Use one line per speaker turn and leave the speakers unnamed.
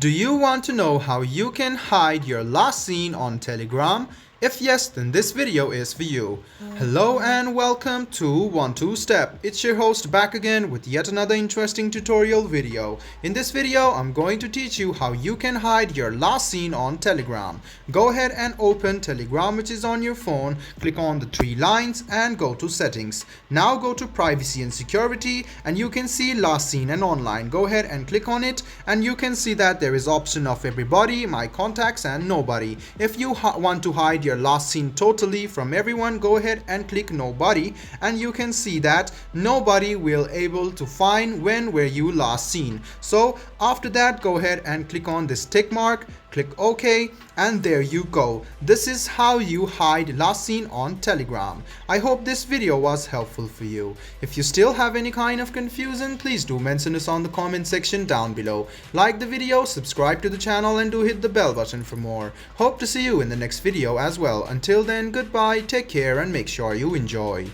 Do you want to know how you can hide your last seen on Telegram? If yes, then this video is for you. Hello and welcome to 1-2 Step. It's your host back again with yet another interesting tutorial video. In this video, I'm going to teach you how you can hide your last seen on Telegram. Go ahead and open Telegram, which is on your phone. Click on the three lines and go to settings. Now go to privacy and security and you can see last seen and online. Go ahead and click on it and you can see that there is option of everybody, my contacts and nobody. If you want to hide your last seen totally from everyone, go ahead and click nobody and you can see that nobody will able to find when were you last seen. So after that, go ahead and click on this tick mark, click OK, and there you go. This is how you hide last seen on Telegram. I hope this video was helpful for you. If you still have any kind of confusion, please do mention us on the comment section down below. Like the video, subscribe to the channel and do hit the bell button for more. Hope to see you in the next video as well. Until then, goodbye, take care and make sure you enjoy.